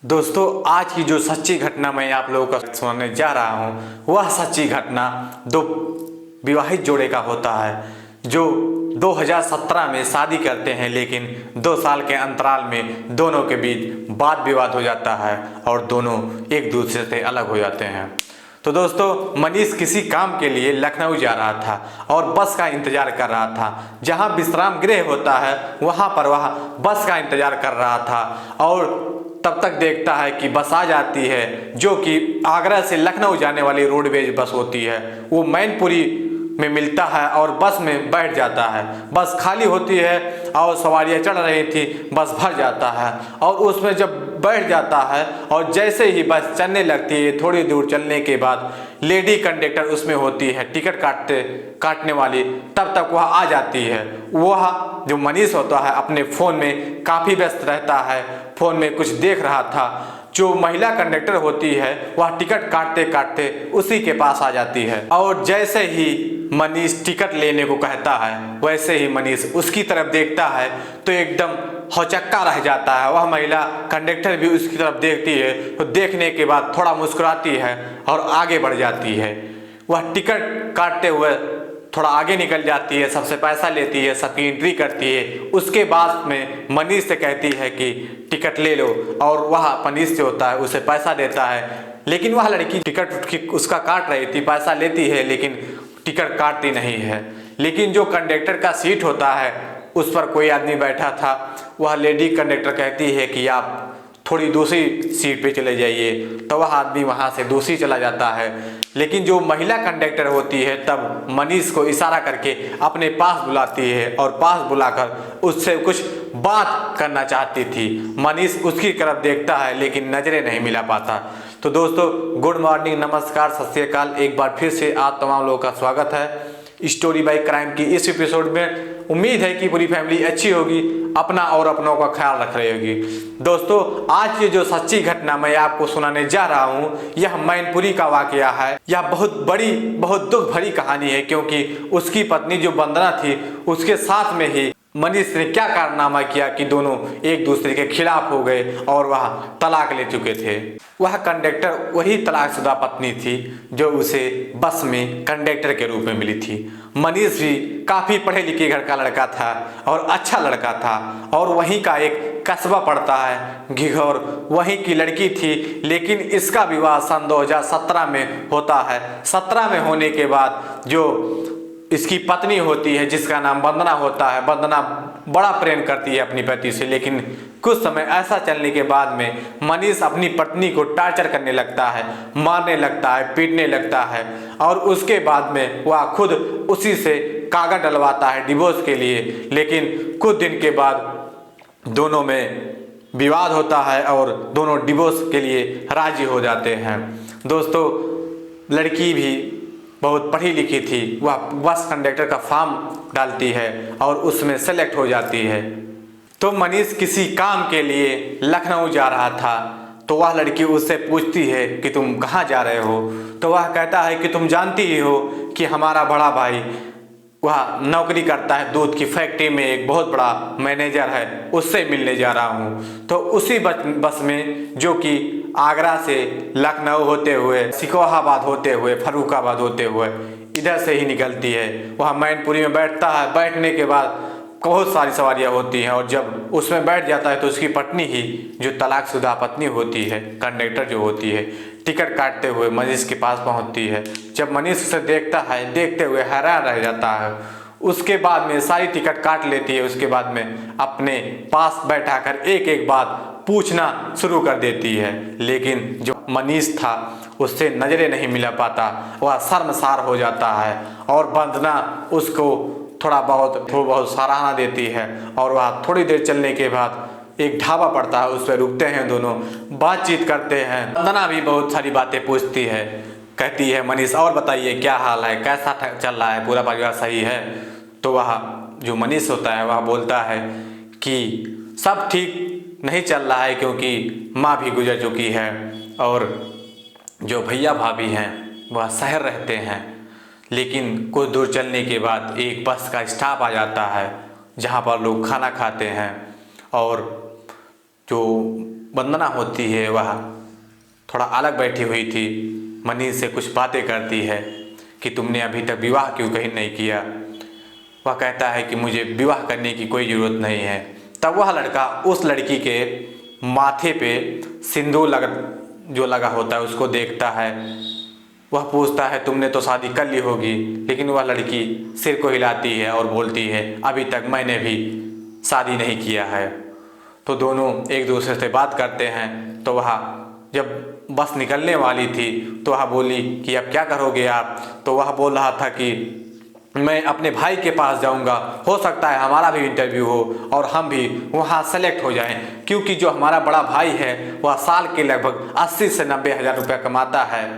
दोस्तों, आज की जो सच्ची घटना मैं आप लोगों को सुनाने जा रहा हूँ वह सच्ची घटना दो विवाहित जोड़े का होता है जो 2017 में शादी करते हैं, लेकिन 2 साल के अंतराल में दोनों के बीच वाद विवाद हो जाता है और दोनों एक दूसरे से अलग हो जाते हैं। तो दोस्तों, मनीष किसी काम के लिए लखनऊ जा रहा था और बस का इंतजार कर रहा था। जहां विश्राम गृह होता है वहां पर वह बस का इंतजार कर रहा था और तब तक देखता है कि बस आ जाती है, जो कि आगरा से लखनऊ जाने वाली रोडवेज बस होती है। वो मैनपुरी में मिलता है और बस में बैठ जाता है। बस खाली होती है और सवारियां चढ़ रही थी, बस भर जाता है और उसमें जब बैठ जाता है और जैसे ही बस चलने लगती है, थोड़ी दूर चलने के बाद लेडी कंडक्टर उसमें होती है टिकट काटने वाली, तब तक वह आ जाती है। वह जो मनीष होता है अपने फ़ोन में काफ़ी व्यस्त रहता है, फ़ोन में कुछ देख रहा था। जो महिला कंडक्टर होती है वह टिकट काटते काटते उसी के पास आ जाती है और जैसे ही मनीष टिकट लेने को कहता है वैसे ही मनीष उसकी तरफ देखता है तो एकदम हौचक्का रह जाता है। वह महिला कंडक्टर भी उसकी तरफ देखती है तो देखने के बाद थोड़ा मुस्कुराती है और आगे बढ़ जाती है। वह टिकट काटते हुए थोड़ा आगे निकल जाती है, सबसे पैसा लेती है, सबकी एंट्री करती है। उसके बाद में मनीष से कहती है कि टिकट ले लो और वह मनीष से होता है उसे पैसा देता है। लेकिन वह लड़की टिकट उसका काट रही थी, पैसा लेती है लेकिन टिकट काटती नहीं है। लेकिन जो कंडक्टर का सीट होता है उस पर कोई आदमी बैठा था। वह लेडी कंडक्टर कहती है कि आप थोड़ी दूसरी सीट पे चले जाइए, तो वह आदमी वहाँ से दूसरी चला जाता है। लेकिन जो महिला कंडक्टर होती है तब मनीष को इशारा करके अपने पास बुलाती है और पास बुलाकर उससे कुछ बात करना चाहती थी। मनीष उसकी तरफ देखता है लेकिन नज़रें नहीं मिला पाता। तो दोस्तों, गुड मॉर्निंग, नमस्कार, सत श्री अकाल। एक बार फिर से आप तमाम लोगों का स्वागत है स्टोरी बाय क्राइम की इस एपिसोड में। उम्मीद है कि पूरी फैमिली अच्छी होगी, अपना और अपनों का ख्याल रख रही होगी। दोस्तों, आज ये जो सच्ची घटना मैं आपको सुनाने जा रहा हूँ यह मैनपुरी का वाकया है। यह बहुत बड़ी, बहुत दुख भरी कहानी है, क्योंकि उसकी पत्नी जो वंदना थी उसके साथ में ही मनीष ने क्या कारनामा किया कि दोनों एक दूसरे के खिलाफ हो गए और वह तलाक ले चुके थे। वह कंडक्टर वही तलाकशुदा पत्नी थी जो उसे बस में कंडक्टर के रूप में मिली थी। मनीष भी काफ़ी पढ़े लिखे घर का लड़का था और अच्छा लड़का था और वहीं का एक कस्बा पड़ता है घिघौर, वहीं की लड़की थी। लेकिन इसका विवाह सन 2017 में होता है। 17 में होने के बाद जो इसकी पत्नी होती है जिसका नाम वंदना होता है, वंदना बड़ा प्रेम करती है अपनी पति से। लेकिन कुछ समय ऐसा चलने के बाद में मनीष अपनी पत्नी को टार्चर करने लगता है, मारने लगता है, पीटने लगता है और उसके बाद में वह खुद उसी से कागज डलवाता है डिवोर्स के लिए। लेकिन कुछ दिन के बाद दोनों में विवाद होता है और दोनों डिवोर्स के लिए राजी हो जाते हैं। दोस्तों, लड़की भी बहुत पढ़ी लिखी थी। वह बस कंडक्टर का फॉर्म डालती है और उसमें सेलेक्ट हो जाती है। तो मनीष किसी काम के लिए लखनऊ जा रहा था, तो वह लड़की उससे पूछती है कि तुम कहाँ जा रहे हो। तो वह कहता है कि तुम जानती ही हो कि हमारा बड़ा भाई वह नौकरी करता है दूध की फैक्ट्री में, एक बहुत बड़ा मैनेजर है, उससे मिलने जा रहा हूँ। तो उसी बस में जो कि आगरा से लखनऊ होते हुए, सिकोहाबाद होते हुए, फर्रुखाबाद होते हुए इधर से ही निकलती है। वह मैनपुरी में बैठता है। बैठने के बाद बहुत सारी सवारियां होती हैं और जब उसमें बैठ जाता है तो उसकी पत्नी ही जो तलाकशुदा पत्नी होती है, कंडक्टर जो होती है, टिकट काटते हुए मनीष के पास पहुंचती है। जब मनीष उसे देखता है, देखते हुए हैरान रह जाता है। उसके बाद में सारी टिकट काट लेती है। उसके बाद में अपने पास बैठाकर एक एक बात पूछना शुरू कर देती है। लेकिन जो मनीष था उससे नजरें नहीं मिला पाता, वह शर्मसार हो जाता है और वंदना उसको थोड़ा बहुत सराहना देती है और वह थोड़ी देर चलने के बाद एक ढाबा पड़ता है, उस पर रुकते हैं, दोनों बातचीत करते हैं। वंदना भी बहुत सारी बातें पूछती है, कहती है मनीष और बताइए क्या हाल है, कैसा चल रहा है, पूरा परिवार सही है। तो वह जो मनीष होता है वह बोलता है कि सब ठीक नहीं चल रहा है, क्योंकि माँ भी गुजर चुकी है और जो भैया भाभी हैं वह शहर रहते हैं। लेकिन कुछ दूर चलने के बाद एक बस का स्टॉप आ जाता है जहाँ पर लोग खाना खाते हैं और जो वंदना होती है वह थोड़ा अलग बैठी हुई थी। मनीष से कुछ बातें करती है कि तुमने अभी तक विवाह क्यों कहीं नहीं किया। वह कहता है कि मुझे विवाह करने की कोई ज़रूरत नहीं है। तब वह लड़का उस लड़की के माथे पे सिंदूर लगा होता है उसको देखता है। वह पूछता है तुमने तो शादी कर ली होगी, लेकिन वह लड़की सिर को हिलाती है और बोलती है अभी तक मैंने भी शादी नहीं किया है। तो दोनों एक दूसरे से बात करते हैं। तो वह जब बस निकलने वाली थी तो वह बोली कि अब क्या करोगे आप। तो वह बोल रहा था कि मैं अपने भाई के पास जाऊंगा, हो सकता है हमारा भी इंटरव्यू हो और हम भी वहाँ सेलेक्ट हो जाएं, क्योंकि जो हमारा बड़ा भाई है वह साल के लगभग 80 से 90 हज़ार रुपया कमाता है।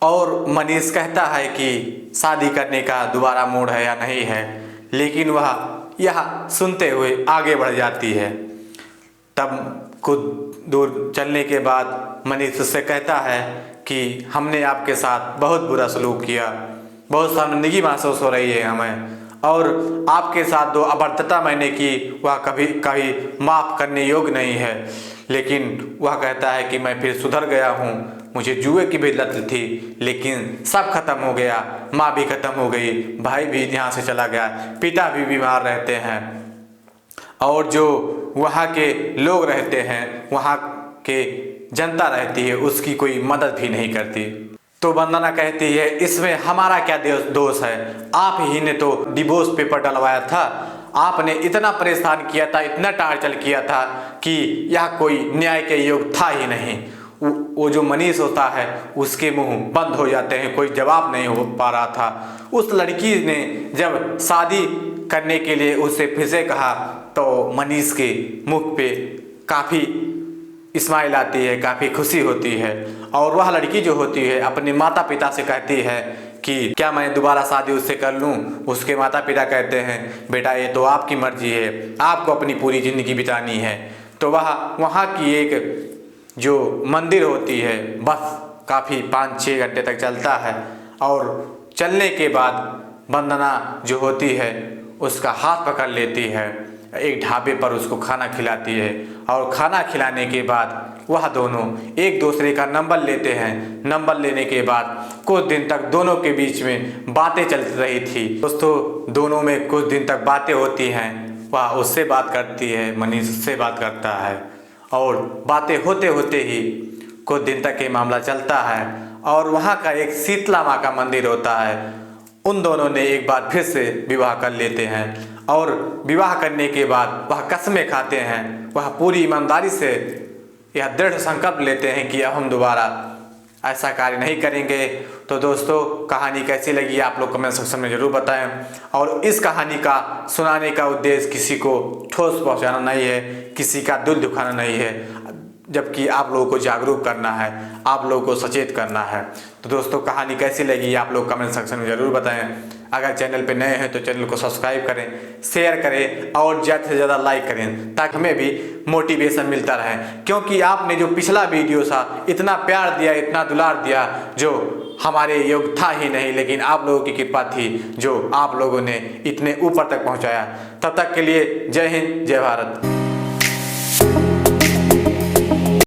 और मनीष कहता है कि शादी करने का दोबारा मूड है या नहीं है, लेकिन वह यह सुनते हुए आगे बढ़ जाती है। तब कुछ दूर चलने के बाद मनीष उससे कहता है कि हमने आपके साथ बहुत बुरा सलूक किया, बहुत शर्मिंदगी महसूस हो रही है हमें, और आपके साथ जो अभद्रता मैंने की वह कभी माफ़ करने योग्य नहीं है। लेकिन वह कहता है कि मैं फिर सुधर गया हूँ, मुझे जुए की भी लत थी लेकिन सब खत्म हो गया, माँ भी खत्म हो गई, भाई भी यहाँ से चला गया, पिता भी बीमार रहते हैं, और जो वहाँ के लोग रहते हैं, वहाँ के जनता रहती है, उसकी कोई मदद भी नहीं करती। तो वंदना कहती है इसमें हमारा क्या दोष है, आप ही ने तो डिवोर्स पेपर डलवाया था, आपने इतना परेशान किया था, इतना टार्चर किया था कि यह कोई न्याय के योग था ही नहीं। वो जो मनीष होता है उसके मुंह बंद हो जाते हैं, कोई जवाब नहीं हो पा रहा था। उस लड़की ने जब शादी करने के लिए उससे फिर से कहा तो मनीष के मुख पे काफ़ी स्माइल आती है, काफ़ी खुशी होती है। और वह लड़की जो होती है अपने माता पिता से कहती है कि क्या मैं दोबारा शादी उससे कर लूं। उसके माता पिता कहते हैं बेटा ये तो आपकी मर्जी है, आपको अपनी पूरी ज़िंदगी बितानी है। तो वहाँ की एक जो मंदिर होती है बस काफ़ी 5-6 घंटे तक चलता है, और चलने के बाद वंदना जो होती है उसका हाथ पकड़ लेती है, एक ढाबे पर उसको खाना खिलाती है, और खाना खिलाने के बाद वह दोनों एक दूसरे का नंबर लेते हैं। नंबर लेने के बाद कुछ दिन तक दोनों के बीच में बातें चल रही थी। दोस्तों दोनों में कुछ दिन तक बातें होती हैं, वह उससे बात करती है, मनीष उससे बात करता है, और बातें होते होते ही कुछ दिन तक ये मामला चलता है। और वहाँ का एक शीतला माँ का मंदिर होता है, उन दोनों ने एक बार फिर से विवाह कर लेते हैं। और विवाह करने के बाद वह कसमें खाते हैं, वह पूरी ईमानदारी से यह दृढ़ संकल्प लेते हैं कि अब हम दोबारा ऐसा कार्य नहीं करेंगे। तो दोस्तों कहानी कैसी लगी आप लोग कमेंट सेक्शन में ज़रूर बताएं। और इस कहानी का सुनाने का उद्देश्य किसी को ठोस पहुंचाना नहीं है, किसी का दिल दुखाना नहीं है, जबकि आप लोगों को जागरूक करना है, आप लोगों को सचेत करना है। तो दोस्तों कहानी कैसी लगी आप लोग कमेंट सेक्शन में ज़रूर बताएं। अगर चैनल पे नए हैं तो चैनल को सब्सक्राइब करें, शेयर करें और ज़्यादा से ज़्यादा लाइक करें, ताकि हमें भी मोटिवेशन मिलता रहे। क्योंकि आपने जो पिछला वीडियो था इतना प्यार दिया, इतना दुलार दिया, जो हमारे योग था ही नहीं, लेकिन आप लोगों की कृपा थी जो आप लोगों ने इतने ऊपर तक पहुँचाया। तब तक के लिए जय हिंद, जय भारत।